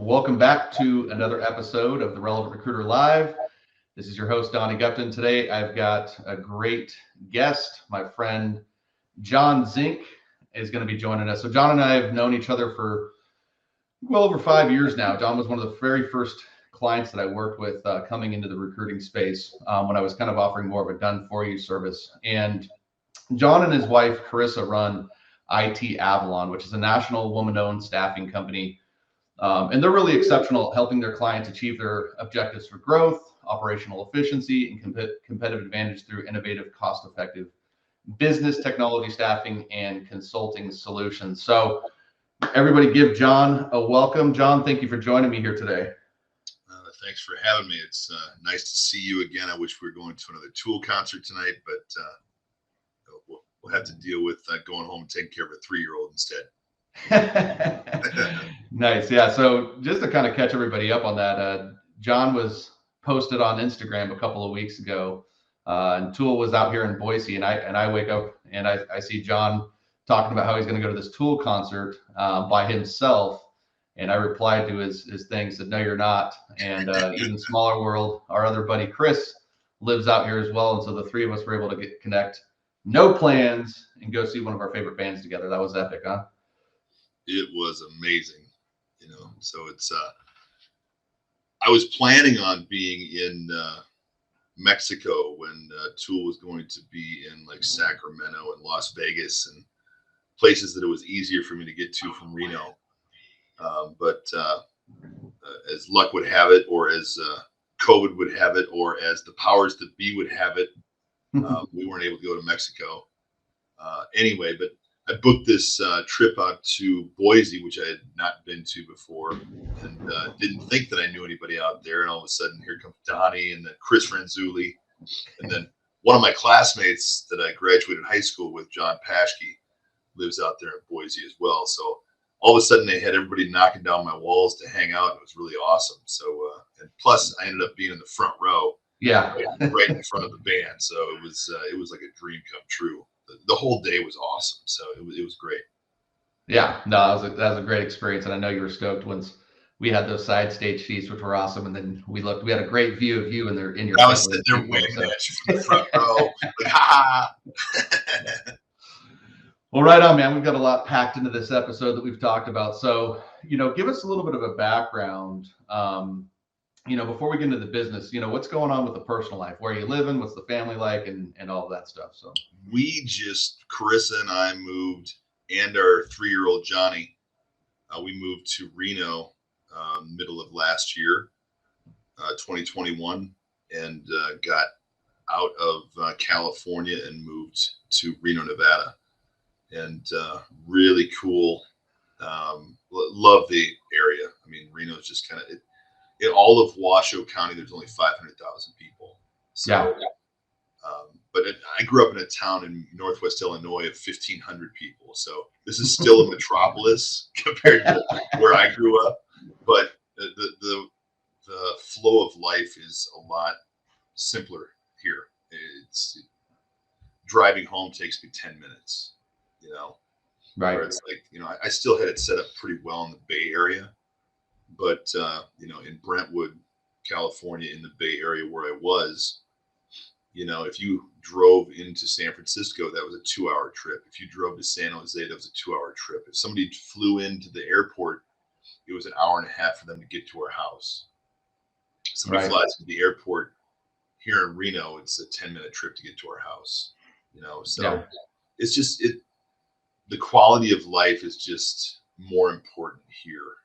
Welcome back to another episode of the Relevant Recruiter Live. This is your host, Donnie Gupton. Today, I've got a great guest. My friend, John Zink, is going to be joining us. So John and I have known each other for well over 5 years now. John was one of the very first clients that I worked with coming into the recruiting space when I was kind of offering more of a done-for-you service. And John and his wife, Carisa, run IT Avalon, which is a national woman-owned staffing company. And they're really exceptional at helping their clients achieve their objectives for growth, operational efficiency, and competitive advantage through innovative, cost-effective business technology staffing and consulting solutions. So everybody give John a welcome. John, thank you for joining me here today. Thanks for having me. It's nice to see you again. I wish we were going to another Tool concert tonight, but we'll have to deal with going home and taking care of a 3-year-old instead. Nice. Yeah. So just to kind of catch everybody up on that, John was posted on Instagram a couple of weeks ago, and Tool was out here in Boise, and I wake up and I see John talking about how he's going to go to this Tool concert by himself. And I replied to his thing, said, no, you're not. And even smaller world, our other buddy, Chris, lives out here as well. And so the three of us were able to connect, no plans, and go see one of our favorite bands together. That was epic, huh? It was amazing, so it's, I was planning on being in Mexico when Tool was going to be in like Sacramento and Las Vegas and places that it was easier for me to get to from Reno. But as luck would have it, or as COVID would have it, or as the powers that be would have it, we weren't able to go to Mexico. Anyway, but I booked this trip out to Boise, which I had not been to before, and didn't think that I knew anybody out there. And all of a sudden, here comes Donnie, and then Chris Franzulli, and then one of my classmates that I graduated high school with, John Paschke, lives out there in Boise as well. So all of a sudden, they had everybody knocking down my walls to hang out. It was really awesome. So, and plus, I ended up being in the front row, yeah, right in front of the band. So it was like a dream come true. The whole day was awesome. So it was great. Yeah, no, that was a great experience. And I know you were stoked once we had those side stage seats, which were awesome. And then we had a great view of you in your. I was sitting there waving at you from the front row, like, ha. Well, right on, man. We've got a lot packed into this episode that we've talked about. So, give us a little bit of a background, before we get into the business, what's going on with the personal life, where you living, what's the family like, and all of that stuff. So Carissa and I moved, and our 3-year-old Johnny, we moved to Reno middle of last year, 2021, and got out of California and moved to Reno, Nevada. And really cool. Love the area. I mean, Reno is just kind of in all of Washoe County. There's only 500,000 people. So, yeah. But I grew up in a town in Northwest Illinois of 1,500 people. So this is still a metropolis compared to where I grew up. But the flow of life is a lot simpler here. It's driving home takes me 10 minutes. Right. Where it's like, I still had it set up pretty well in the Bay Area, but, in Brentwood, California, in the Bay Area where I was, if you drove into San Francisco, that was a 2-hour trip. If you drove to San Jose, that was a 2-hour trip. If somebody flew into the airport, it was an hour and a half for them to get to our house. Somebody flies to the airport here in Reno, it's a 10-minute trip to get to our house, so it's just, the quality of life is just more important here,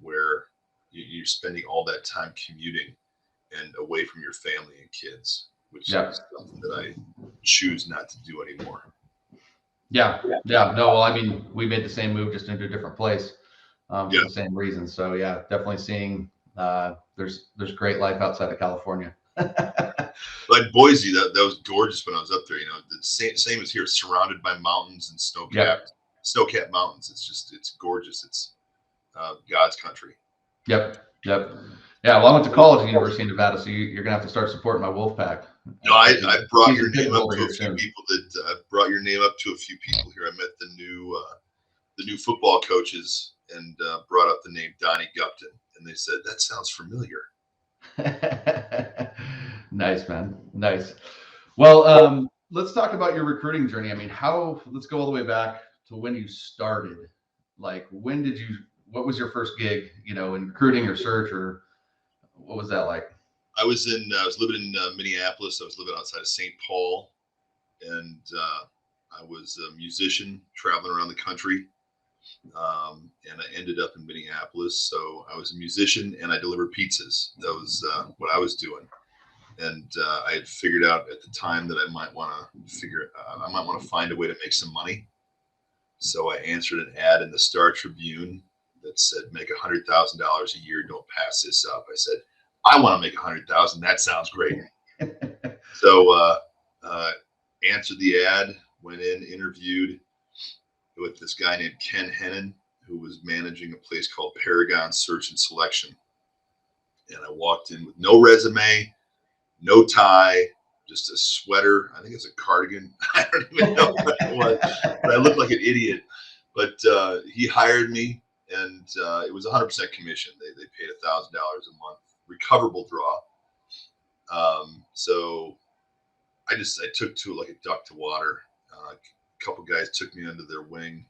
where you're spending all that time commuting and away from your family and kids, which is something that I choose not to do anymore. Yeah. No, well, I mean, we made the same move, just into a different place for the same reason. So yeah, definitely seeing there's great life outside of California. Like Boise, that was gorgeous when I was up there. The same as here, surrounded by mountains and snow-capped mountains. It's gorgeous. It's God's country. Yep. Yeah. Well, I went to college at the University of Nevada, so you're gonna have to start supporting my wolf pack. No, I brought your name up to a few people. Brought your name up to a few people here. I met the new football coaches and brought up the name Donnie Gupton, and they said, that sounds familiar. Nice, man. Nice. Well, let's talk about your recruiting journey. I mean, let's go all the way back to when you started. Like, what was your first gig, in recruiting or search, or what was that like? I was living in Minneapolis. I was living outside of St. Paul, and I was a musician traveling around the country. And I ended up in Minneapolis. So I was a musician and I delivered pizzas. That was what I was doing. And I had figured out at the time that I might want to find a way to make some money. So I answered an ad in the Star Tribune that said, make $100,000 a year. Don't pass this up. I said, I want to make 100,000. That sounds great. So answered the ad, went in, interviewed with this guy named Ken Hennon, who was managing a place called Paragon Search and Selection. And I walked in with no resume, no tie, just a sweater. I think it's a cardigan. I don't even know what it was, but I looked like an idiot. But he hired me, and it was 100% commission. They paid $1,000 a month, recoverable draw. So I took to it like a duck to water. A couple guys took me under their wing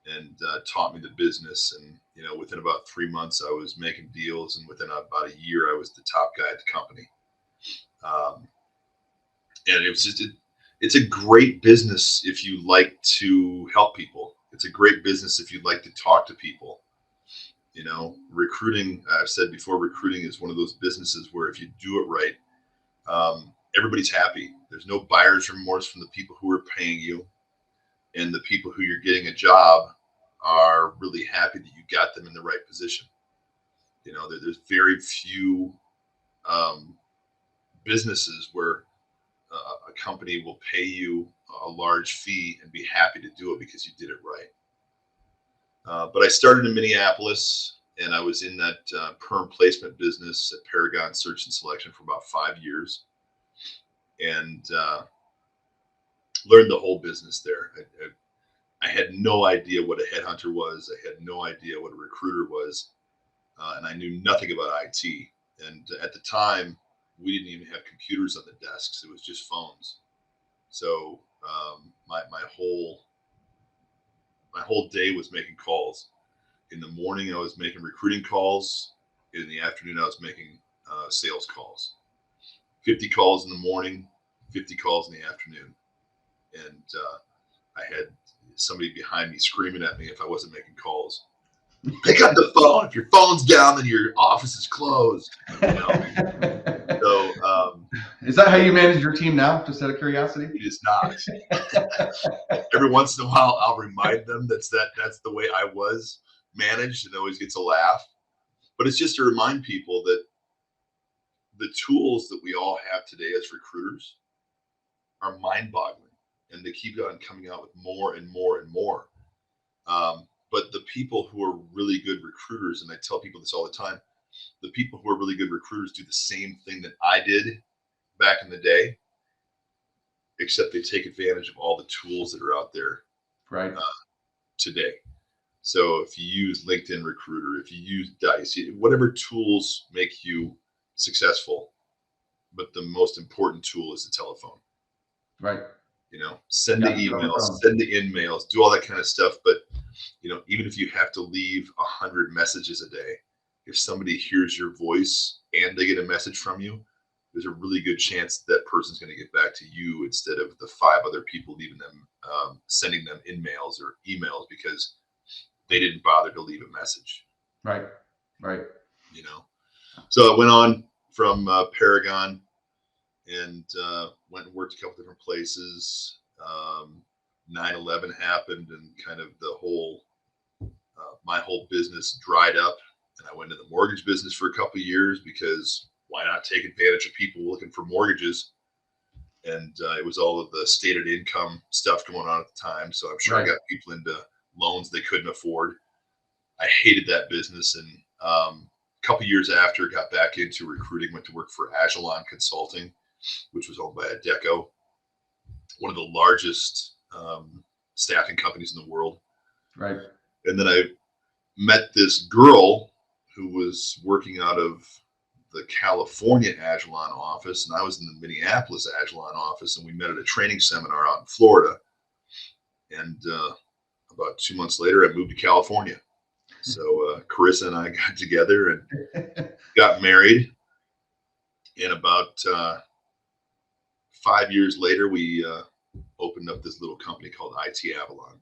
and taught me the business. And, within about 3 months, I was making deals. And within about a year, I was the top guy at the company. And it was it's a great business if you like to help people. It's a great business if you like to talk to people. Recruiting, I've said before, recruiting is one of those businesses where if you do it right, everybody's happy. There's no buyer's remorse from the people who are paying you, and the people who you're getting a job are really happy that you got them in the right position. There's very few businesses where a company will pay you a large fee and be happy to do it because you did it right. But I started in Minneapolis, and I was in that perm placement business at Paragon Search and Selection for about 5 years, and learned the whole business there. I had no idea what a headhunter was. I had no idea what a recruiter was, and I knew nothing about IT. And at the time, we didn't even have computers on the desks. It was just phones. So my whole day was making calls. In the morning, I was making recruiting calls. In the afternoon, I was making sales calls. 50 calls in the morning, 50 calls in the afternoon. And I had somebody behind me screaming at me if I wasn't making calls. Pick up the phone. If your phone's down, then your office is closed. So is that how you manage your team now? Just out of curiosity? It is not. Every once in a while, I'll remind them that's the way I was managed, and it always gets a laugh. But it's just to remind people that the tools that we all have today as recruiters are mind-boggling, and they keep on coming out with more and more and more. But the people who are really good recruiters, and I tell people this all the time, the people who are really good recruiters do the same thing that I did back in the day, except they take advantage of all the tools that are out there right today. So if you use LinkedIn Recruiter, if you use Dice, whatever tools make you successful, but the most important tool is the telephone. Right. Send the emails, send the in-mails, do all that kind of stuff. But, even if you have to leave 100 messages a day, if somebody hears your voice and they get a message from you, there's a really good chance that person's going to get back to you instead of the 5 other people leaving them, sending them in-mails or emails because they didn't bother to leave a message. Right. So I went on from Paragon and went and worked a couple different places. 9/11 happened, and kind of my whole business dried up, and I went into the mortgage business for a couple of years because why not take advantage of people looking for mortgages? And it was all of the stated income stuff going on at the time. So I'm sure I got people into loans they couldn't afford. I hated that business. And a couple of years after, got back into recruiting, went to work for Avalon Consulting, which was owned by Adecco, one of the largest staffing companies in the world. Right. And then I met this girl who was working out of the California Avalon office, and I was in the Minneapolis Avalon office, and we met at a training seminar out in Florida. And about 2 months later, I moved to California. So Carisa and I got together and got married. And about 5 years later, we opened up this little company called IT Avalon.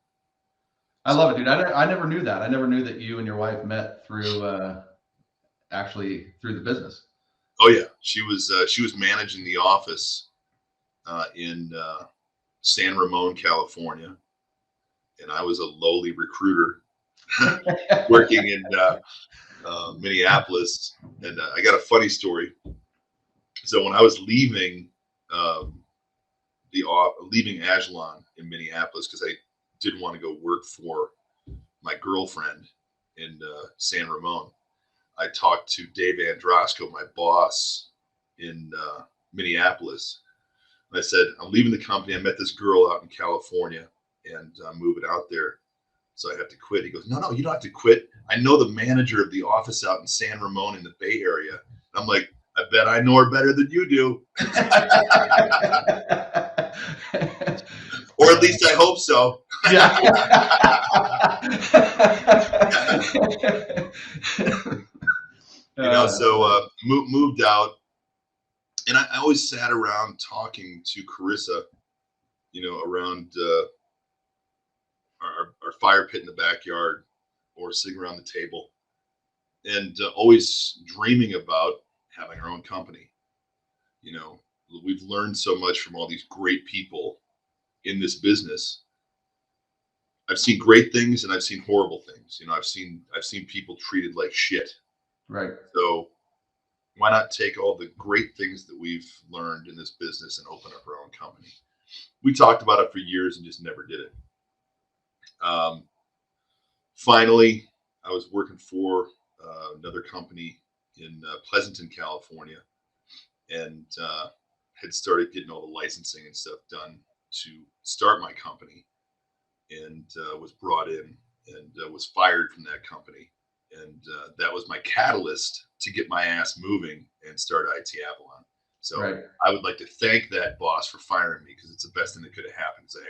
I love it, dude. I never knew that. I never knew that you and your wife met through actually through the business. Oh yeah, she was managing the office in San Ramon, California, and I was a lowly recruiter working in Minneapolis. And I got a funny story. So when I was leaving leaving Avalon in Minneapolis, because I didn't want to go work for my girlfriend in San Ramon, I talked to Dave Androsco, my boss in Minneapolis. And I said, I'm leaving the company. I met this girl out in California and I'm moving out there. So I have to quit. He goes, no, you don't have to quit. I know the manager of the office out in San Ramon in the Bay Area. I'm like, I bet I know her better than you do. Or at least I hope so. Yeah. So moved out. And I always sat around talking to Carisa, around our fire pit in the backyard or sitting around the table and always dreaming about having our own company. We've learned so much from all these great people in this business. I've seen great things and I've seen horrible things. I've seen people treated like shit. Right. So why not take all the great things that we've learned in this business and open up our own company? We talked about it for years and just never did it. Finally, I was working for another company in Pleasanton, California, and had started getting all the licensing and stuff done to start my company, and was brought in and was fired from that company. And that was my catalyst to get my ass moving and start IT Avalon. So right. I would like to thank that boss for firing me, because it's the best thing that could have happened. Because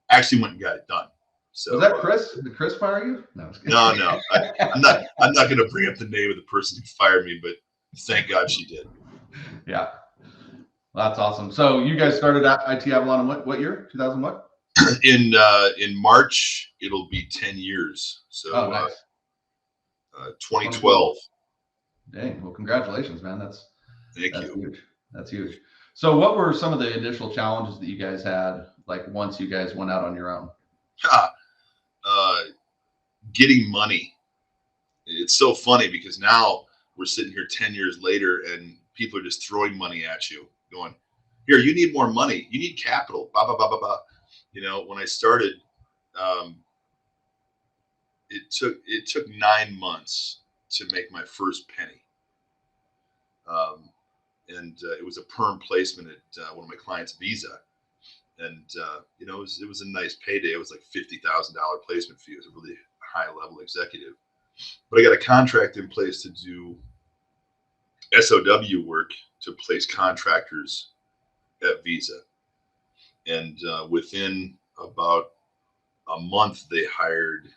I actually went and got it done. So was that Chris? Did Chris fire you? No. I'm not going to bring up the name of the person who fired me, but thank God she did. Yeah, that's awesome. So you guys started at IT Avalon in what year? 2000 what? In March it'll be 10 years. So nice. 2012. Dang. Well, congratulations, man. That's you. Huge. That's huge. So what were some of the initial challenges that you guys had, like once you guys went out on your own? Getting money. It's so funny because now we're sitting here 10 years later and people are just throwing money at you going, here, you need more money. You need capital, blah, blah, blah, blah, blah. When I started, it took 9 months to make my first penny. And it was a perm placement at one of my clients' Visa. And, it was a nice payday. It was like $50,000 placement fee. It was a really high level executive. But I got a contract in place to do SOW work to place contractors at Visa. And within about a month, they hired,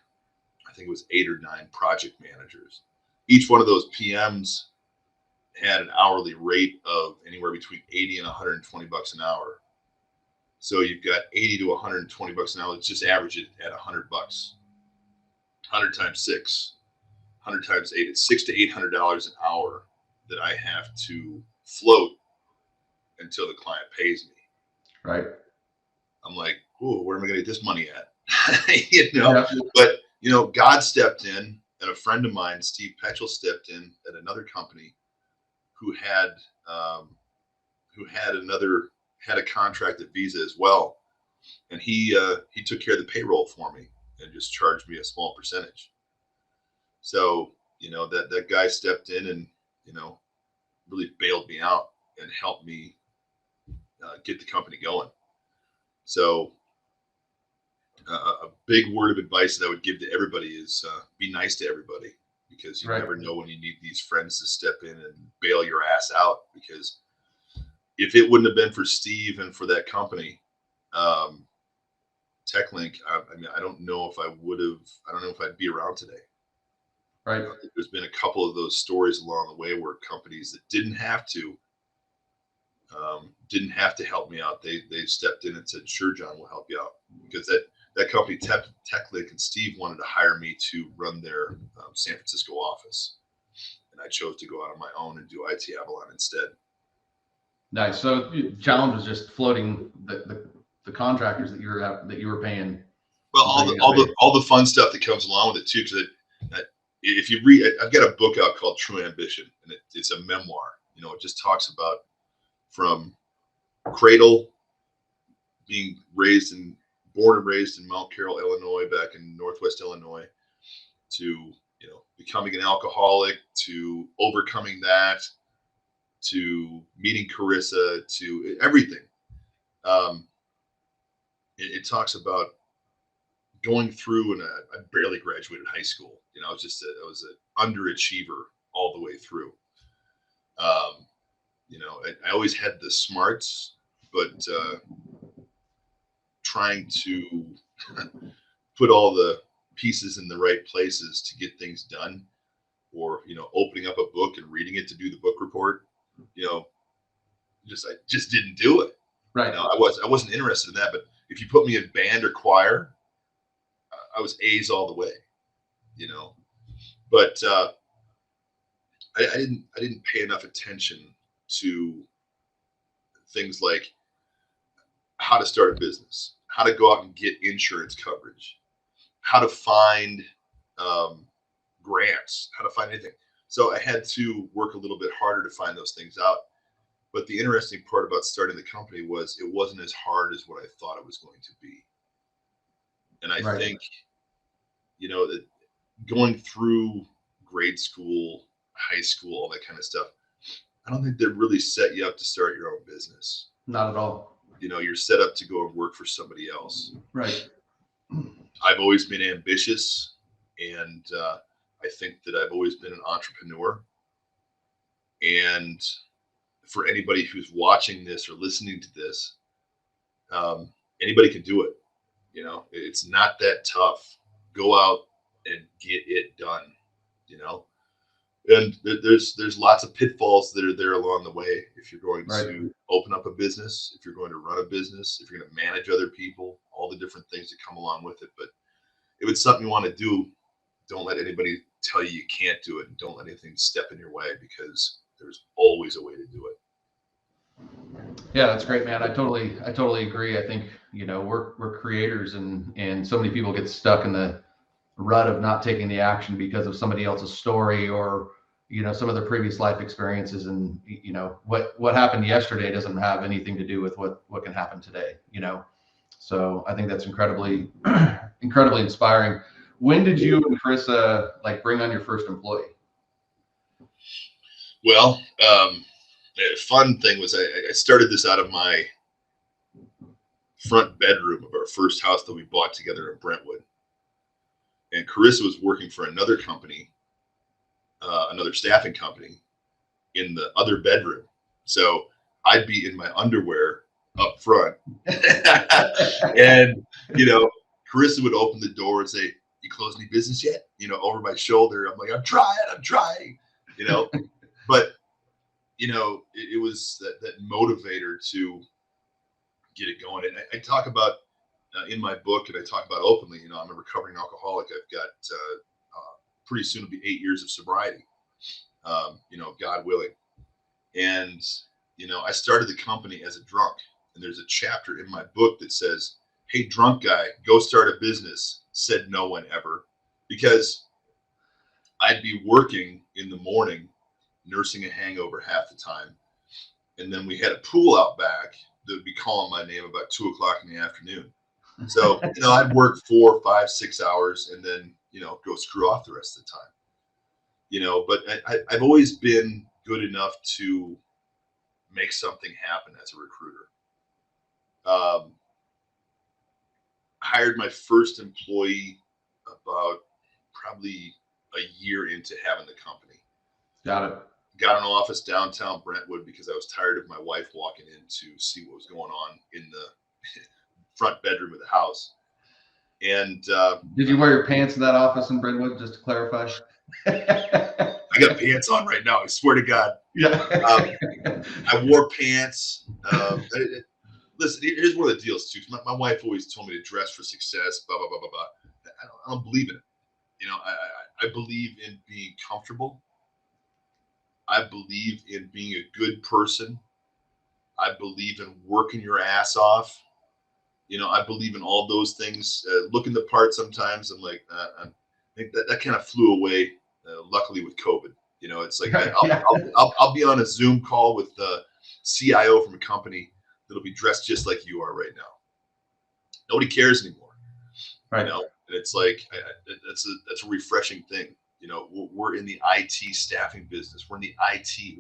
I think it was 8 or 9 project managers. Each one of those PMs had an hourly rate of anywhere between 80 and 120 bucks an hour. So you've got 80 to 120 bucks an hour. Let's just average it at 100 bucks. 100 times 6, 100 times 8, it's $600 to $800 an hour that I have to float until the client pays me. Right. I'm like, oh, where am I going to get this money at? Yeah. But, God stepped in, and a friend of mine, Steve Petchel, stepped in at another company who had a contract at Visa as well. And he took care of the payroll for me and just charged me a small percentage. So, that guy stepped in and, really bailed me out and helped me get the company going. So A big word of advice that I would give to everybody is be nice to everybody, because you Right. never know when you need these friends to step in and bail your ass out. Because if it wouldn't have been for Steve and for that company, um, TechLink, I mean, I don't know if I would have. I don't know if I'd be around today. Right. There's been a couple of those stories along the way where companies that didn't have to help me out. They stepped in and said, "Sure, John, we'll help you out," because that company, TechLink, and Steve wanted to hire me to run their San Francisco office, and I chose to go out on my own and do IT Avalon instead. Nice. So challenge was just floating the contractors that you were paying. Well, all the fun stuff that comes along with it too. Because if you read, I've got a book out called True Ambition, and it's a memoir. You know, it just talks about from cradle, being born and raised in Mount Carroll, Illinois, back in Northwest Illinois, to becoming an alcoholic, to overcoming that, to meeting Carissa, to everything. Um, it talks about going through, and I barely graduated high school. You know, I was an underachiever all the way through. I always had the smarts, but trying to put all the pieces in the right places to get things done, or opening up a book and reading it to do the book report, I just didn't do it. Right. I wasn't interested in that. But if you put me in band or choir, I was A's all the way. But I didn't pay enough attention to things like how to start a business, how to go out and get insurance coverage, how to find grants, how to find anything. So I had to work a little bit harder to find those things out. But the interesting part about starting the company was it wasn't as hard as what I thought it was going to be. And I think, that going through grade school, high school, all that kind of stuff, I don't think they really set you up to start your own business. Not at all. You're set up to go and work for somebody else. Right. I've always been ambitious, and I think that I've always been an entrepreneur. And for anybody who's watching this or listening to this, anybody can do it. It's not that tough. Go out and get it done. And there's lots of pitfalls that are there along the way. If you're going to open up a business, if you're going to run a business, if you're going to manage other people, all the different things that come along with it. But if it's something you want to do, don't let anybody tell you can't do it, and don't let anything step in your way, because there's always a way to do it. Yeah, that's great, man. I totally agree. I think, we're creators, and so many people get stuck in the rut of not taking the action because of somebody else's story, or, some of their previous life experiences. And, what happened yesterday doesn't have anything to do with what can happen today, So I think that's incredibly inspiring. When did you and Carissa bring on your first employee? Well, the fun thing was I started this out of my front bedroom of our first house that we bought together in Brentwood. And Carissa was working for another company, another staffing company, in the other bedroom. So I'd be in my underwear up front. And, Carissa would open the door and say, "You closed any business yet?" Over my shoulder. I'm like, I'm trying, But, it was that motivator to get it going. And I talk about in my book, and I talk about openly, I'm a recovering alcoholic. I've got pretty soon to be 8 years of sobriety, God willing. And, I started the company as a drunk. And there's a chapter in my book that says, "Hey, drunk guy, go start a business," said no one ever. Because I'd be working in the morning, nursing a hangover half the time. And then we had a pool out back that would be calling my name about 2 o'clock in the afternoon. So, I'd work 4, 5, 6 hours and then, go screw off the rest of the time. But I've always been good enough to make something happen as a recruiter. hired my first employee about probably a year into having the company. Got it. Got an office downtown Brentwood because I was tired of my wife walking in to see what was going on in the front bedroom of the house. And Did you wear your pants in that office in Brentwood, just to clarify? I got pants on right now. I swear to God. Yeah. I wore pants. Listen, here's one of the deals too. My wife always told me to dress for success. Blah blah blah blah blah. I don't believe in it. You know, I believe in being comfortable. I believe in being a good person. I believe in working your ass off. You know, I believe in all those things. Looking the part sometimes. I'm like, I think that kind of flew away. Luckily with COVID, you know, it's like Yeah. I'll be on a Zoom call with the CIO from a company that'll be dressed just like you are right now. Nobody cares anymore. Right. You know, and it's like that's a refreshing thing. You know, we're in the IT staffing business. We're in the IT.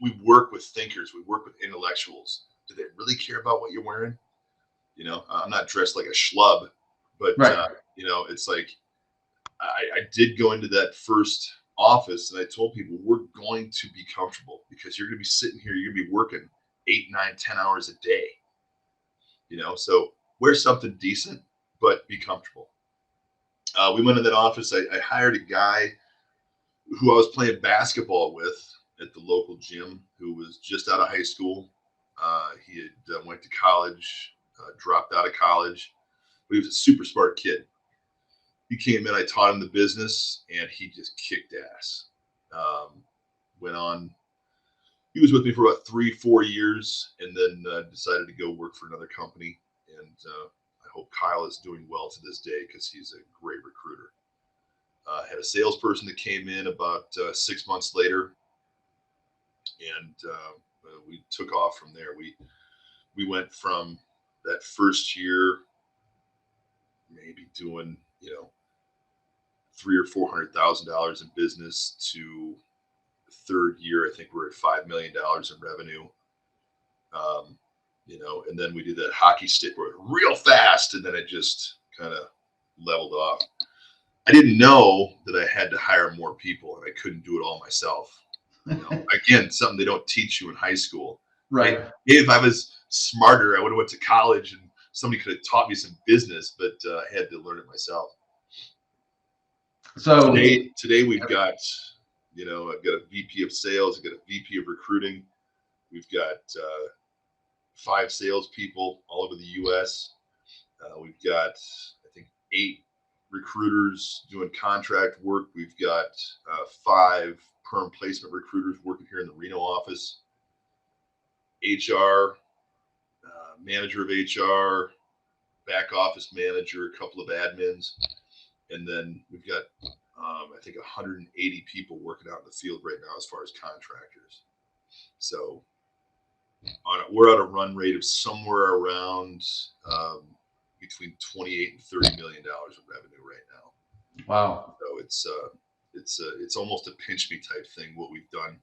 We work with thinkers. We work with intellectuals. Do they really care about what you're wearing? You know, I'm not dressed like a schlub, but Right. you know, it's like I did go into that first office and I told people we're going to be comfortable because you're going to be sitting here, you're going to be working 8, 9, 10 hours a day. You know, so wear something decent, but be comfortable. We went in that office. I hired a guy who I was playing basketball with at the local gym who was just out of high school. He had went to college, dropped out of college, but he was a super smart kid. He came in, I taught him the business, and he just kicked ass. Went on. He was with me for about 3, 4 years, and then decided to go work for another company. And I hope Kyle is doing well to this day because he's a great recruiter. Had a salesperson that came in about 6 months later, and we took off from there. We went from that first year, maybe doing $300,000 or $400,000 in business to the third year. I think we're at $5 million in revenue. And then we did that hockey stick where real fast, and then it just kind of leveled off. I didn't know that I had to hire more people, and I couldn't do it all myself. Again, something they don't teach you in high school. Right. If I was smarter, I would have went to college and somebody could have taught me some business, but I had to learn it myself. So today we've got, I've got a VP of sales, I've got a VP of recruiting. We've got 5 salespeople all over the U.S. We've got, I think, 8 recruiters doing contract work. We've got 5 perm placement recruiters working here in the Reno office. HR, manager of HR, back office manager, a couple of admins, and then we've got I think 180 people working out in the field right now as far as contractors. So we're at a run rate of somewhere around between 28 and $30 million of revenue right now. Wow. So it's almost a pinch me type thing what we've done.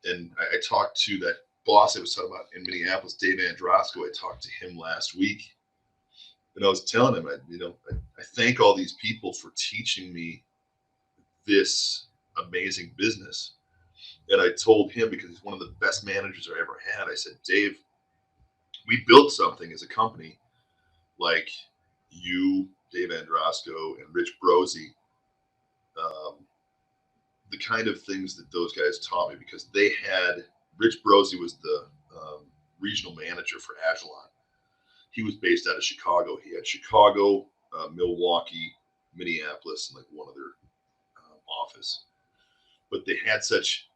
And I talked to that boss I was talking about in Minneapolis, Dave Androsco. I talked to him last week, and I was telling him, I thank all these people for teaching me this amazing business. And I told him, because he's one of the best managers I ever had, I said, Dave, we built something as a company like you, Dave Androsco, and Rich Brosey, the kind of things that those guys taught me, because they had, Rich Brosey was the regional manager for Avalon. He was based out of Chicago. He had Chicago, Milwaukee, Minneapolis, and like one other office. But they had such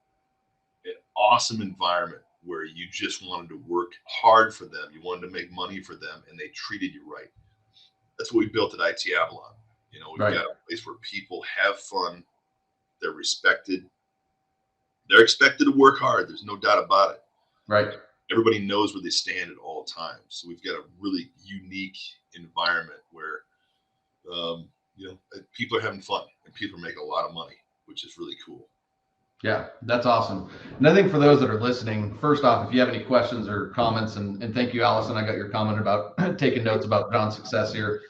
an awesome environment where you just wanted to work hard for them. You wanted to make money for them, and they treated you right. That's what we built at IT Avalon. We've Right. got a place where people have fun. They're respected. They're expected to work hard. There's no doubt about it. Right. Everybody knows where they stand at all times. So we've got a really unique environment where, people are having fun and people are making a lot of money, which is really cool. Yeah, that's awesome. And I think for those that are listening, first off, if you have any questions or comments, and thank you, Allison, I got your comment about taking notes about John's success here.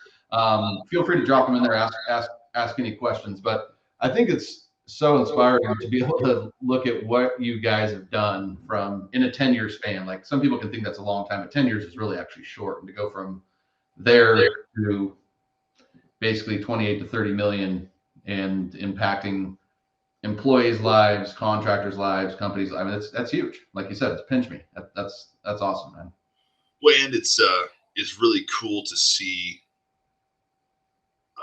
Feel free to drop them in there, ask any questions. But I think it's so inspiring to be able to look at what you guys have done from in a 10-year span. Like some people can think that's a long time, but 10 years is really actually short. And to go from there to basically 28 to 30 million and impacting employees' lives, contractors' lives, companies. I mean, that's huge. Like you said, it's pinch me. That's awesome, man. Well, and it's really cool to see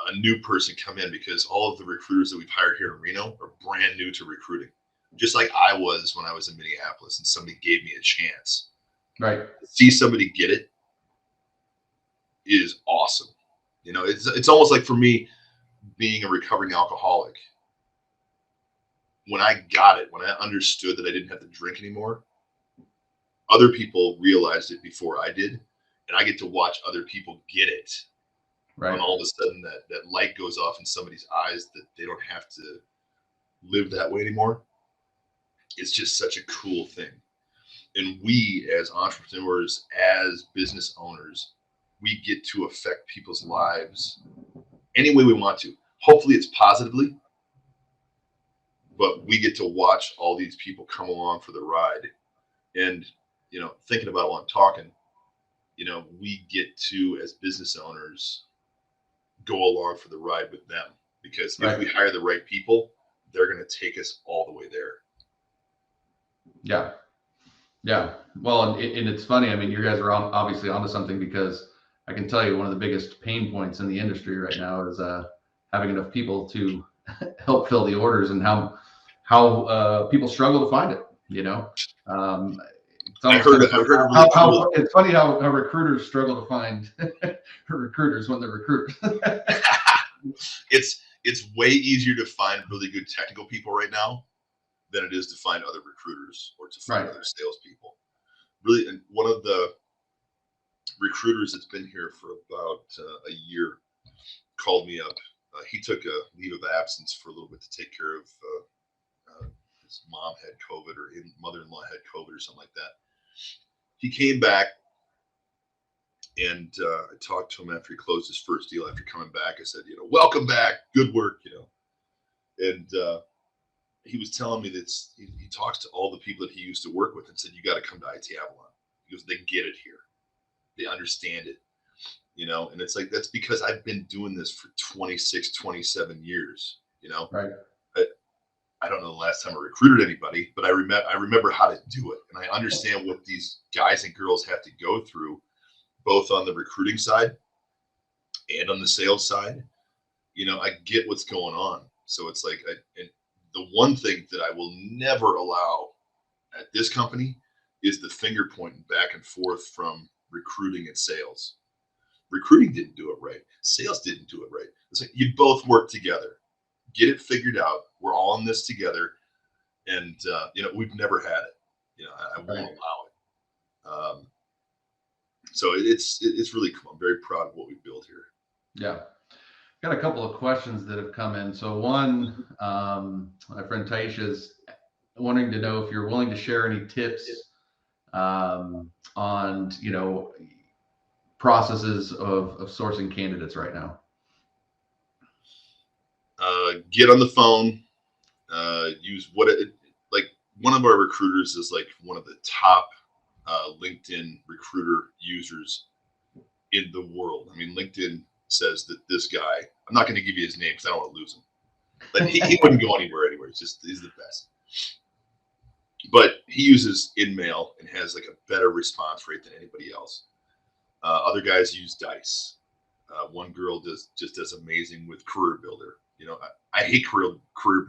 a new person come in, because all of the recruiters that we've hired here in Reno are brand new to recruiting, just like I was when I was in Minneapolis and somebody gave me a chance. Right. To see somebody get it is awesome. You know, it's almost like for me being a recovering alcoholic. When I got it, when I understood that I didn't have to drink anymore, other people realized it before I did, and I get to watch other people get it. Right. And all of a sudden that light goes off in somebody's eyes that they don't have to live that way anymore. It's just such a cool thing. And we as entrepreneurs, as business owners, we get to affect people's lives any way we want to. Hopefully it's positively, but we get to watch all these people come along for the ride. And, you know, thinking about while I'm talking, you know, we get to, as business owners, go along for the ride with them, because if we hire the right people, they're going to take us all the way there. Yeah. Yeah. Well, and it's funny. I mean, you guys are obviously onto something, because I can tell you one of the biggest pain points in the industry right now is having enough people to help fill the orders, and how people struggle to find it. You know, it's funny how recruiters struggle to find recruiters when they're recruiters. It's way easier to find really good technical people right now than it is to find other recruiters or to find other salespeople. Really, and one of the recruiters that's been here for about a year called me up. He took a leave of absence for a little bit to take care of his mom had COVID, or his mother-in-law had COVID or something like that. He came back, and I talked to him after he closed his first deal. After coming back, I said, you know, welcome back, good work, you know. And he was telling me that he talks to all the people that he used to work with and said, you got to come to IT Avalon. He goes, they get it here. They understand it, you know. And it's like, that's because I've been doing this for 26, 27 years, you know. Right. I don't know the last time I recruited anybody, but I remember how to do it. And I understand what these guys and girls have to go through, both on the recruiting side and on the sales side. You know, I get what's going on. So it's like, and the one thing that I will never allow at this company is the finger pointing back and forth from recruiting and sales. Recruiting didn't do it right. Sales didn't do it right. It's like, you both work together, get it figured out. We're all in this together. And, you know, we've never had it. You know, I won't allow it. So it's really cool. I'm very proud of what we built here. Yeah. Got a couple of questions that have come in. So one, my friend Taisha is wanting to know if you're willing to share any tips on, you know, processes of sourcing candidates right now. Get on the phone, use like one of our recruiters is like one of the top LinkedIn recruiter users in the world. I mean, LinkedIn says that this guy, I'm not going to give you his name because I don't want to lose him, but he wouldn't go anywhere. He's the best. But he uses InMail and has like a better response rate than anybody else. Other guys use Dice. One girl just does amazing with Career Builder. You know, I hate Career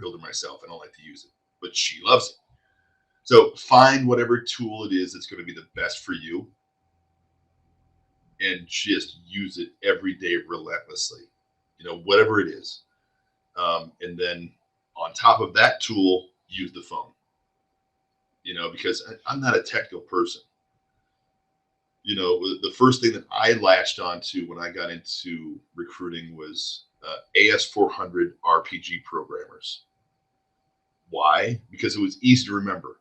Builder myself. I don't like to use it, but she loves it. So find whatever tool it is that's going to be the best for you, and just use it every day relentlessly. You know, whatever it is. And then on top of that tool, use the phone. You know, because I'm not a technical person. You know, the first thing that I latched onto when I got into recruiting was AS400 RPG programmers. Why? Because it was easy to remember.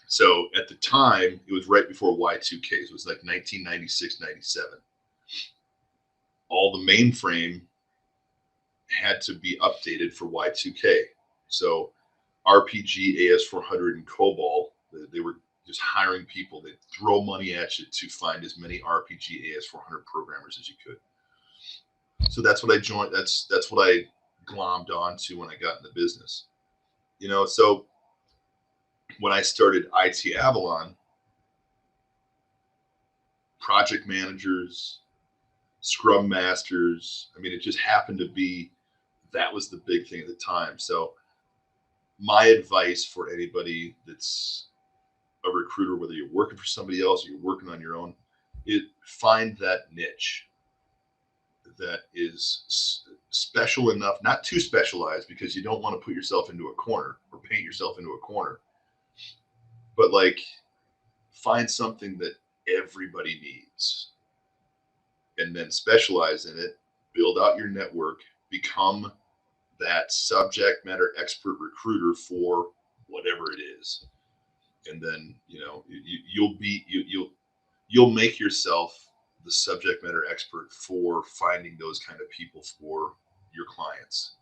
So at the time, it was right before Y2K. So it was like 1996, 97. All the mainframe had to be updated for Y2K. So RPG, AS400, and COBOL, they were just hiring people. They'd throw money at you to find as many RPG, AS400 programmers as you could. So that's what I joined. That's what I glommed onto when I got in the business. So when I started IT Avalon, project managers, scrum masters, I mean, it just happened to be that was the big thing at the time. So my advice for anybody that's a recruiter, whether you're working for somebody else or you're working on your own, find that niche that is special enough, not too specialized, because you don't want to put yourself into a corner or paint yourself into a corner, but like find something that everybody needs and then specialize in it, build out your network, become that subject matter expert recruiter for whatever it is. And then, you'll make yourself the subject matter expert for finding those kind of people for your clients,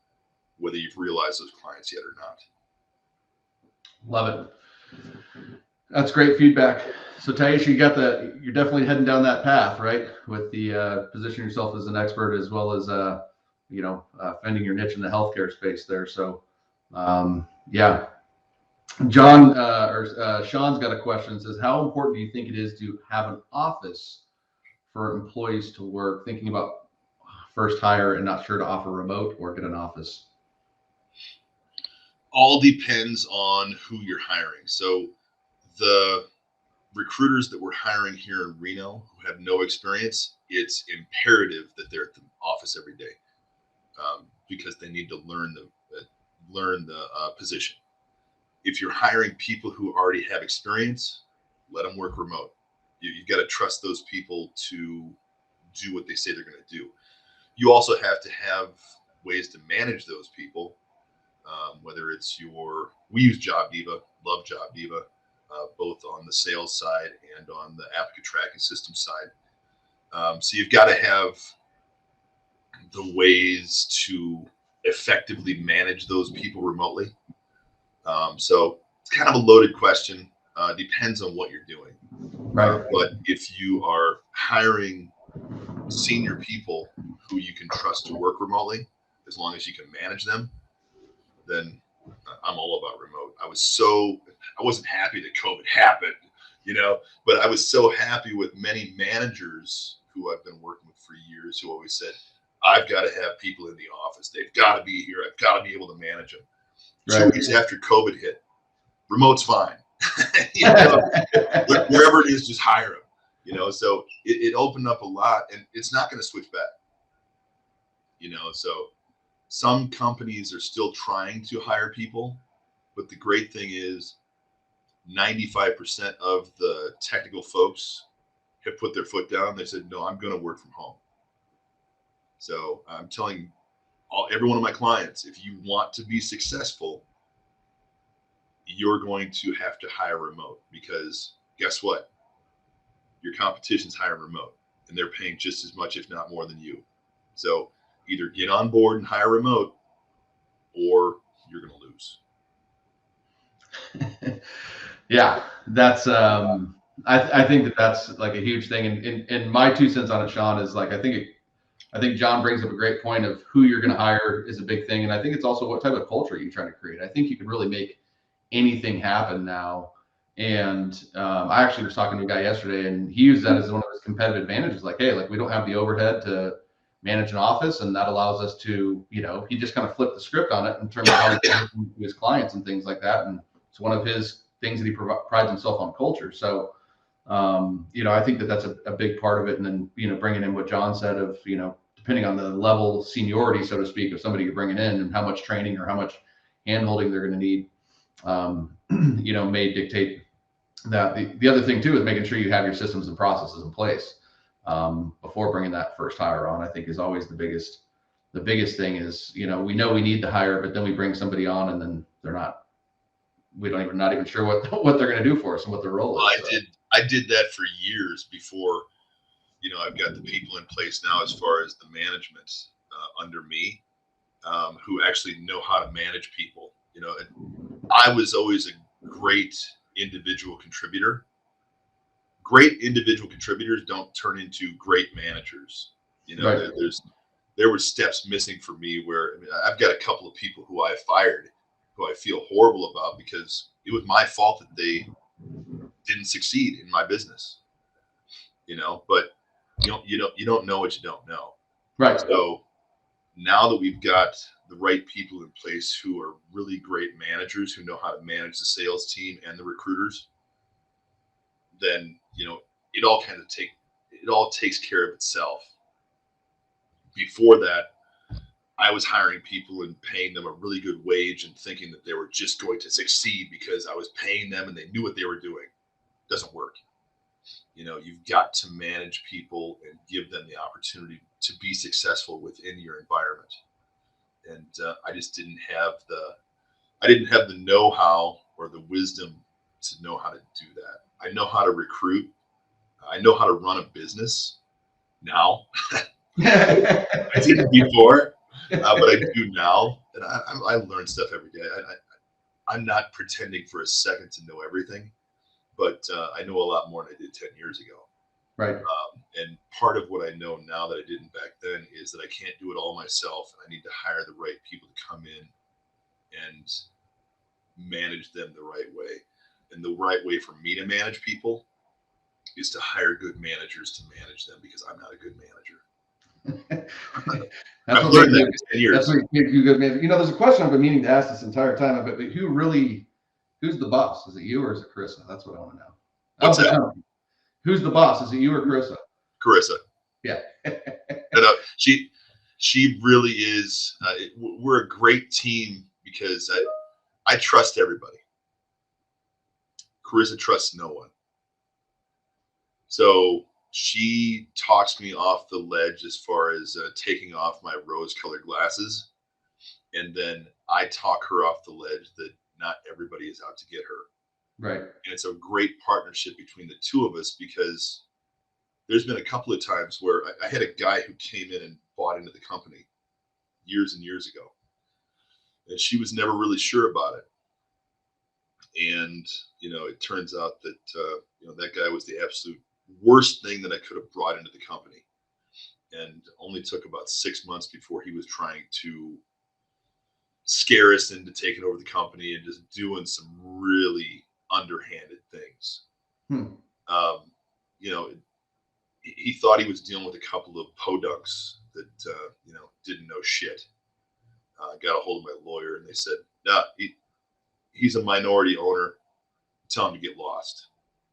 whether you've realized those clients yet or not. Love it. That's great feedback. So Taisha, you're definitely heading down that path, right? With the position yourself as an expert, as well as finding your niche in the healthcare space there. So yeah. John Sean's got a question. It says, how important do you think it is to have an office for employees to work? Thinking about first hire and not sure to offer remote or get an office. All depends on who you're hiring. So the recruiters that we're hiring here in Reno who have no experience, it's imperative that they're at the office every day because they need to learn the position. If you're hiring people who already have experience, let them work remote. You've got to trust those people to do what they say they're going to do. You also have to have ways to manage those people, whether it's we use Job Diva, love Job Diva, both on the sales side and on the applicant tracking system side. So you've got to have the ways to effectively manage those people remotely. So it's kind of a loaded question. Depends on what you're doing. Right. But if you are hiring senior people who you can trust to work remotely, as long as you can manage them, then I'm all about remote. I wasn't happy that COVID happened, but I was so happy with many managers who I've been working with for years who always said, I've got to have people in the office. They've got to be here. I've got to be able to manage them. Right. 2 weeks after COVID hit, remote's fine. Wherever it is, just hire them. So it opened up a lot, and it's not going to switch back. So some companies are still trying to hire people, but the great thing is 95% of the technical folks have put their foot down. They said, no, I'm going to work from home. So I'm telling every one of my clients, if you want to be successful, you're going to have to hire remote, because guess what? Your competition's hiring remote, and they're paying just as much, if not more than you. So either get on board and hire remote, or you're going to lose. Yeah, that's I think that's like a huge thing. And my 2 cents on it, Sean, is like I think John brings up a great point of who you're going to hire is a big thing, and I think it's also what type of culture you're trying to create. I think you can really make anything happen now. And I actually was talking to a guy yesterday, and he used that as one of his competitive advantages. Like, hey, like we don't have the overhead to manage an office, and that allows us to, he just kind of flipped the script on it in terms of how he to his clients and things like that. And it's one of his things that he prides himself on culture. So, I think that's a big part of it. And then, bringing in what John said of, depending on the level seniority, so to speak, of somebody you're bringing in and how much training or how much handholding they're going to need, may dictate that. The other thing too is making sure you have your systems and processes in place before bringing that first hire on. I think is always the biggest the biggest thing is, we know we need to hire, but then we bring somebody on and then we don't even, not even sure what they're going to do for us and what their role is. I did that for years before, I've got the people in place now as far as the management under me, who actually know how to manage people. I was always a great individual contributor. Great individual contributors don't turn into great managers. Right. There were steps missing for me where I've got a couple of people who I fired, who I feel horrible about because it was my fault that they didn't succeed in my business. But you don't know what you don't know. Right. So now that we've got the right people in place who are really great managers who know how to manage the sales team and the recruiters, then it all takes care of itself. Before that, I was hiring people and paying them a really good wage and thinking that they were just going to succeed because I was paying them and they knew what they were doing. It doesn't work. You've got to manage people and give them the opportunity to be successful within your environment. And I just didn't have the know-how or the wisdom to know how to do that. I know how to recruit. I know how to run a business now. I didn't before, but I do now. And I learn stuff every day. I'm not pretending for a second to know everything, but I know a lot more than I did 10 years ago. Right. And part of what I know now that I didn't back then is that I can't do it all myself. And I need to hire the right people to come in and manage them the right way. And the right way for me to manage people is to hire good managers to manage them because I'm not a good manager. I've learned that in 10 years. That's what makes you good manager. There's a question I've been meaning to ask this entire time, but who's the boss? Is it you or is it Carisa? That's what I want to know. What's that? Who's the boss? Is it you or Carisa? Carisa. Yeah. She really is. We're a great team because I trust everybody. Carisa trusts no one. So she talks me off the ledge as far as taking off my rose-colored glasses. And then I talk her off the ledge that not everybody is out to get her. Right. And it's a great partnership between the two of us because there's been a couple of times where I had a guy who came in and bought into the company years and years ago. And she was never really sure about it. And, it turns out that, that guy was the absolute worst thing that I could have brought into the company. And only took about 6 months before he was trying to scare us into taking over the company and just doing some really underhanded things. He thought he was dealing with a couple of podunks that, didn't know shit. Got a hold of my lawyer and they said, nah, he's a minority owner. Tell him to get lost.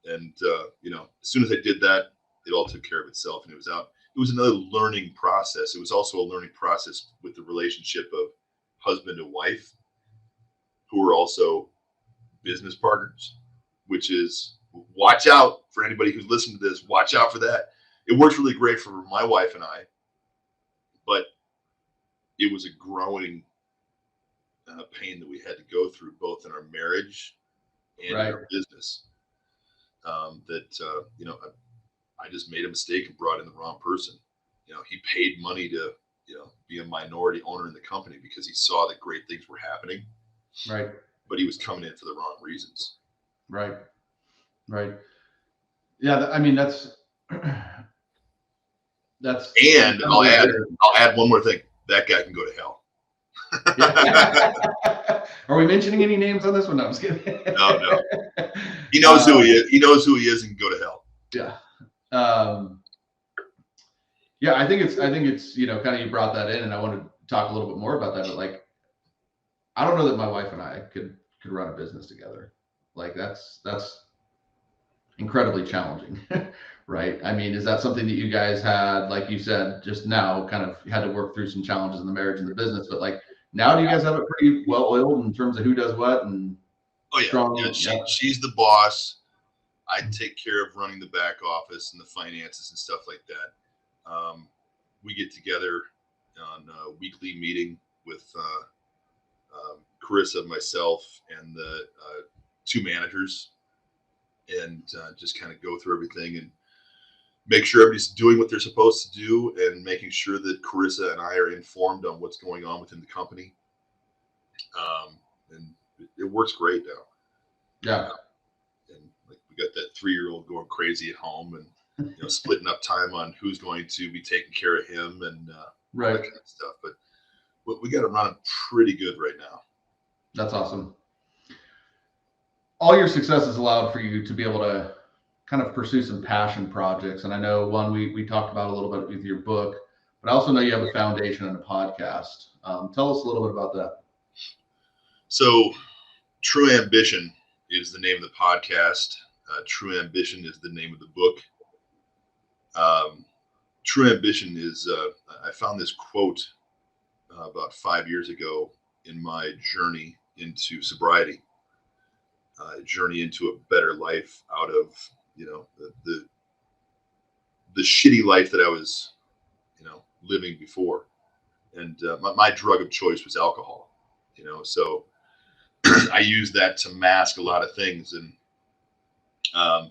And, as soon as I did that, it all took care of itself and it was out. It was another learning process. It was also a learning process with the relationship of husband and wife who are also business partners, which is watch out for anybody who's listening to this. Watch out for that. It works really great for my wife and I, but it was a growing pain that we had to go through both in our marriage and in our business. I just made a mistake and brought in the wrong person. He paid money to, be a minority owner in the company because he saw that great things were happening. Right. But he was coming in for the wrong reasons. Right. Yeah. I mean, that's. And I'll add one more thing. That guy can go to hell. Are we mentioning any names on this one? No, I'm just kidding. No. He knows who he is. He knows who he is and can go to hell. Yeah. I think it's, kind of, you brought that in and I want to talk a little bit more about that, but I don't know that my wife and I could run a business together. That's incredibly challenging, right? I mean, is that something that you guys had, like you said, just now kind of had to work through some challenges in the marriage and the business, but now do you guys have it pretty well oiled in terms of who does what and strong? She's the boss. I take care of running the back office and the finances and stuff like that. We get together on a weekly meeting with Carisa, myself, and the two managers, and just kind of go through everything and make sure everybody's doing what they're supposed to do, and making sure that Carisa and I are informed on what's going on within the company. And it works great now. Yeah. And like, we got that 3-year-old going crazy at home, and splitting up time on who's going to be taking care of him, and right. that kind of stuff. But we got it running pretty good right now. That's awesome. All your successes allowed for you to be able to kind of pursue some passion projects. And I know one we talked about a little bit with your book, but I also know you have a foundation and a podcast. Tell us a little bit about that. So True Ambition is the name of the podcast. True Ambition is the name of the book. True Ambition is, I found this quote about 5 years ago in my journey into sobriety, journey into a better life out of, the shitty life that I was, living before. And my drug of choice was alcohol, so I used that to mask a lot of things. And I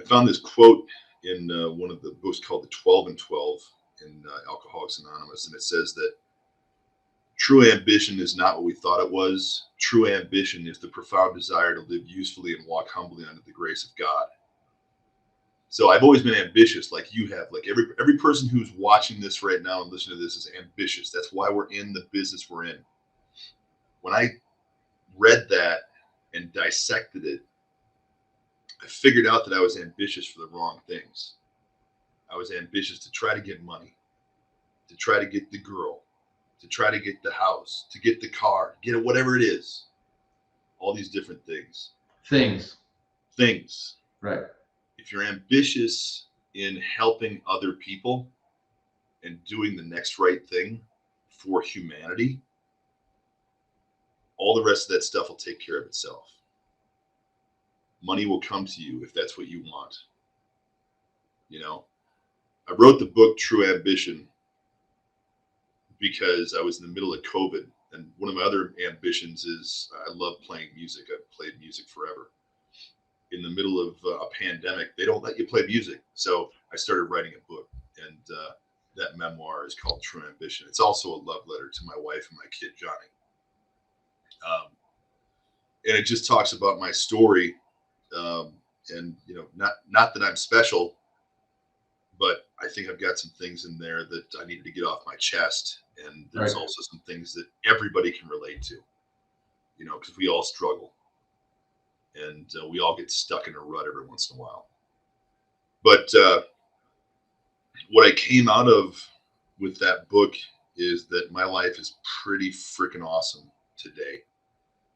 found this quote in one of the books called The 12 and 12 in Alcoholics Anonymous. And it says that true ambition is not what we thought it was. True ambition is the profound desire to live usefully and walk humbly under the grace of God. So I've always been ambitious, like you have. Like every person who's watching this right now and listening to this is ambitious. That's why we're in the business we're in. When I read that and dissected it, I figured out that I was ambitious for the wrong things. I was ambitious to try to get money, to try to get the girl, to try to get the house, to get the car, get it, whatever it is. All these different things. Things. Right. If you're ambitious in helping other people and doing the next right thing for humanity, all the rest of that stuff will take care of itself. Money will come to you if that's what you want. I wrote the book True Ambition because I was in the middle of COVID, and one of my other ambitions is I love playing music. I've played music forever. In the middle of a pandemic, they don't let you play music, so I started writing a book, and that memoir is called True Ambition. It's also a love letter to my wife and my kid Johnny, and it just talks about my story. And not that I'm special, but I think I've got some things in there that I needed to get off my chest. And there's right. also some things that everybody can relate to, because we all struggle, and we all get stuck in a rut every once in a while. But what I came out of with that book is that my life is pretty freaking awesome today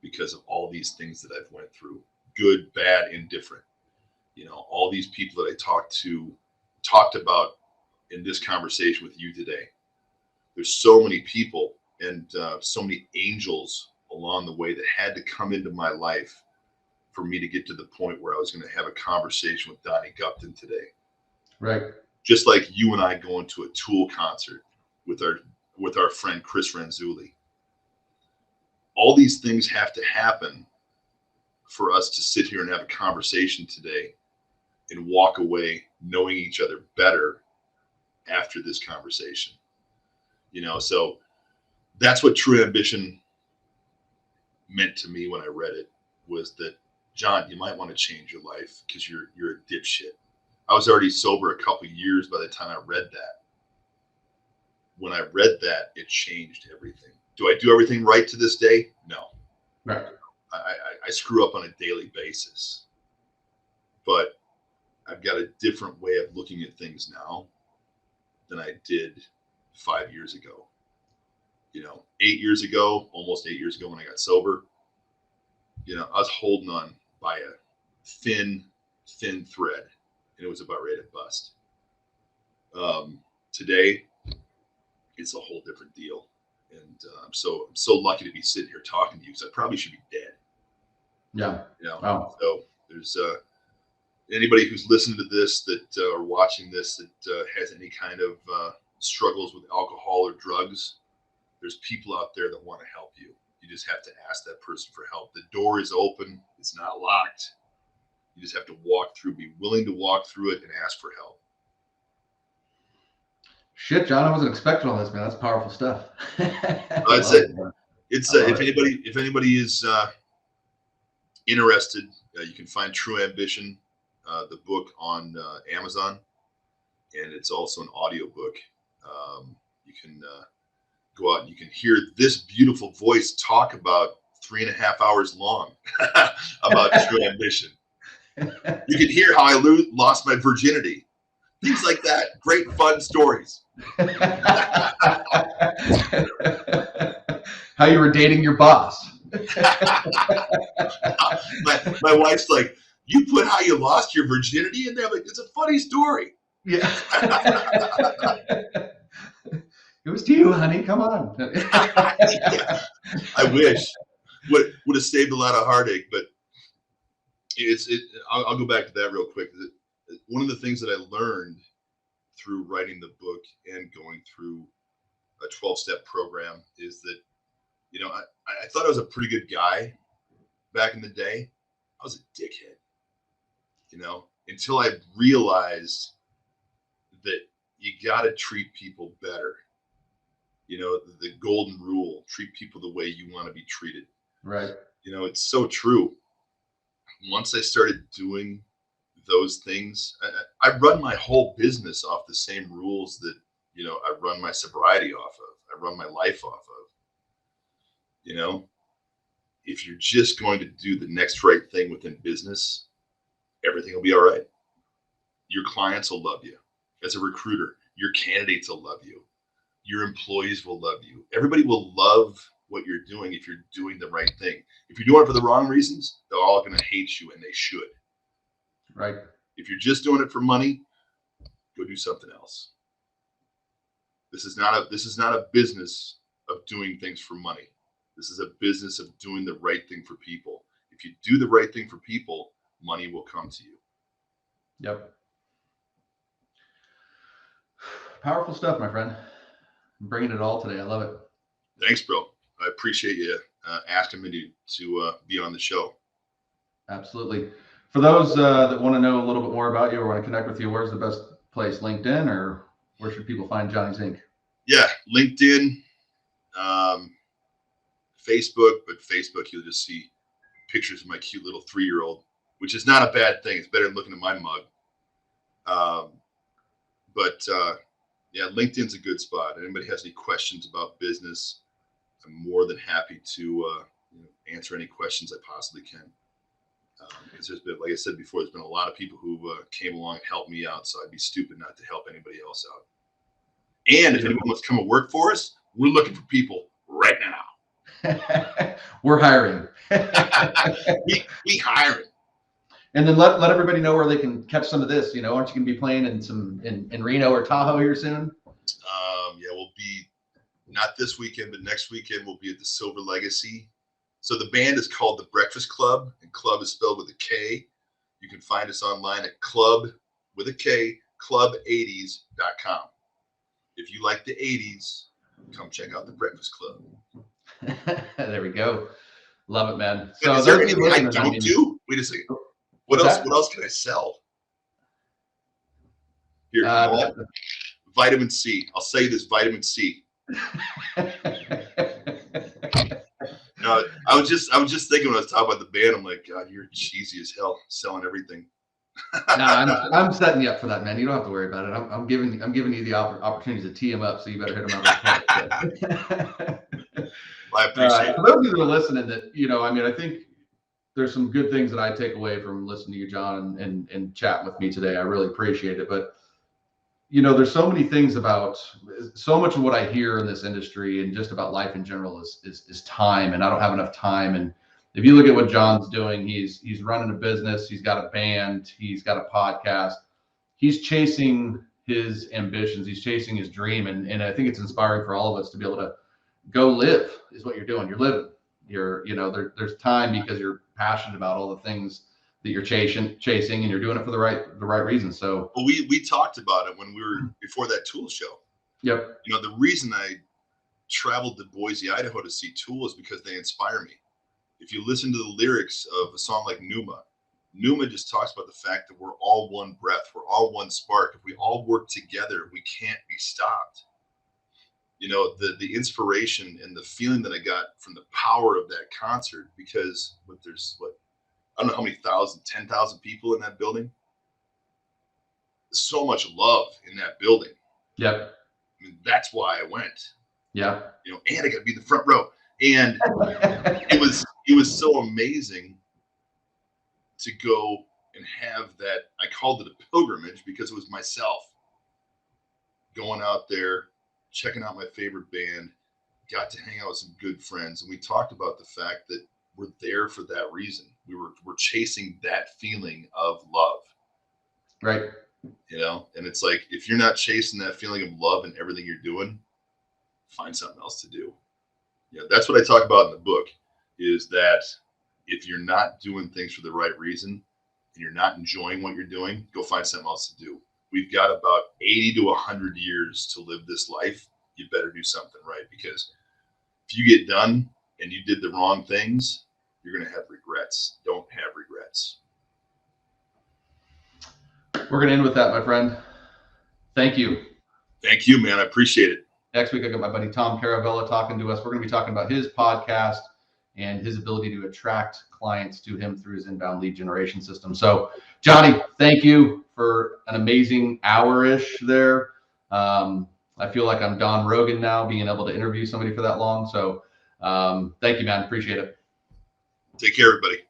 because of all these things that I've went through, good, bad, indifferent. All these people that I talked about in this conversation with you today. There's so many people and so many angels along the way that had to come into my life for me to get to the point where I was going to have a conversation with Donnie Gupton today. Right. Just like you and I going to a Tool concert with our friend Chris Ranzulli. All these things have to happen for us to sit here and have a conversation today and walk away knowing each other better after this conversation. So that's what True Ambition meant to me when I read it, was that, John, you might want to change your life because you're a dipshit. I was already sober a couple of years by the time I read that. When I read that, it changed everything. Do I do everything right to this day? No. Right. I screw up on a daily basis, but I've got a different way of looking at things now than I did 5 years ago. 8 years ago, almost 8 years ago when I got sober, I was holding on by a thin thread, and it was about ready to bust. Today, it's a whole different deal. And I'm so lucky to be sitting here talking to you, because I probably should be dead. Yeah. Wow. So there's anybody who's listening to this that or watching this that has any kind of struggles with alcohol or drugs, there's people out there that want to help you. You just have to ask that person for help. The door is open. It's not locked. You just have to walk through, be willing to walk through it and ask for help. Shit, John, I wasn't expecting all this, man. That's powerful stuff. That's it. It's if anybody is interested, you can find True Ambition, the book on Amazon, and it's also an audiobook. You can go out and you can hear this beautiful voice talk about 3.5 hours long about True Ambition. You can hear how I lost my virginity. Things like that. Great, fun stories. How you were dating your boss. my wife's like, you put how you lost your virginity in there? I'm like, it's a funny story. Yeah. It was to you, honey. Come on. Yeah, I wish. Would have saved a lot of heartache, but I'll go back to that real quick. One of the things that I learned through writing the book and going through a 12-step program is that, you know, I thought I was a pretty good guy back in the day. I was a dickhead, you know, until I realized that you got to treat people better. You know, the golden rule, treat people the way you want to be treated. Right. You know, it's so true. Once I started doing those things, I run my whole business off the same rules that, you know, I run my sobriety off of. I run my life off of. You know, if you're just going to do the next right thing within business, everything will be all right. Your clients will love you. As a recruiter, your candidates will love you. Your employees will love you. Everybody will love what you're doing if you're doing the right thing. If you're doing it for the wrong reasons, they're all going to hate you, and they should. Right. If you're just doing it for money, go do something else. This is not a business of doing things for money. This is a business of doing the right thing for people. If you do the right thing for people, money will come to you. Yep. Powerful stuff, my friend. I'm bringing it all today. I love it. Thanks, bro. I appreciate you asking me to be on the show. Absolutely. For those that want to know a little bit more about you or want to connect with you, where's the best place? LinkedIn, or where should people find Johnny Zink? Yeah, LinkedIn, Facebook, but Facebook, you'll just see pictures of my cute little 3-year-old, which is not a bad thing. It's better than looking at my mug. Yeah, LinkedIn's a good spot. If anybody has any questions about business, I'm more than happy to answer any questions I possibly can. Because there's been, like I said before, there's been a lot of people who came along and helped me out, so I'd be stupid not to help anybody else out. And if anyone wants to come and work for us, we're looking for people right now. We're hiring. we hiring. And then let everybody know where they can catch some of this. You know, aren't you going to be playing in Reno or Tahoe here soon? Yeah, we'll be not this weekend, but next weekend we'll be at the Silver Legacy. So the band is called The Breakfast Club, and club is spelled with a K. You can find us online at club with a K, club80s.com. If you like the 80s, come check out The Breakfast Club. There we go. Love it, man. So is there anything I don't do? Wait a second. What else? What else can I sell? Here, vitamin C. I'll sell you this vitamin C. No, I was just thinking when I was talking about the band, I'm like, God, you're cheesy as hell, selling everything. No, I'm setting you up for that, man. You don't have to worry about it. I'm giving you the opportunity to tee him up, so you better hit him up. I appreciate it. For those of you that are listening, that I think there's some good things that I take away from listening to you, John, and chatting with me today. I really appreciate it. But there's so many things about so much of what I hear in this industry and just about life in general is time, and I don't have enough time. And if you look at what John's doing, he's running a business, he's got a band, he's got a podcast, he's chasing his ambitions, he's chasing his dream, and I think it's inspiring for all of us to be able to go live is what you're doing. You're living. There's time because you're passionate about all the things that you're chasing, and you're doing it for the right reasons. So we talked about it when we were before that tool show. Yep. You know, the reason I traveled to Boise, Idaho to see Tool is because they inspire me. If you listen to the lyrics of a song like Numa just talks about the fact that we're all one breath, we're all one spark. If we all work together, we can't be stopped. You know, the inspiration and the feeling that I got from the power of that concert, because there's I don't know how many 10,000 people in that building. So much love in that building. Yep. I mean, that's why I went. Yeah. You know, and I got to be in the front row. And it was so amazing to go and have that. I called it a pilgrimage because it was myself going out there, checking out my favorite band, got to hang out with some good friends. And we talked about the fact that we're there for that reason. We're chasing that feeling of love. Right. You know, and it's like, if you're not chasing that feeling of love in everything you're doing, find something else to do. Yeah, that's what I talk about in the book, is that if you're not doing things for the right reason and you're not enjoying what you're doing, go find something else to do. We've got about 80 to 100 years to live this life. You better do something right, because if you get done and you did the wrong things, you're going to have regrets. Don't have regrets. We're going to end with that, my friend. Thank you. Thank you, man. I appreciate it. Next week, I got my buddy Tom Caravella talking to us. We're going to be talking about his podcast and his ability to attract clients to him through his inbound lead generation system. So, Johnny, thank you for an amazing hour-ish there. I feel like I'm Don Rogan now, being able to interview somebody for that long. So, thank you, man. Appreciate it. Take care, everybody.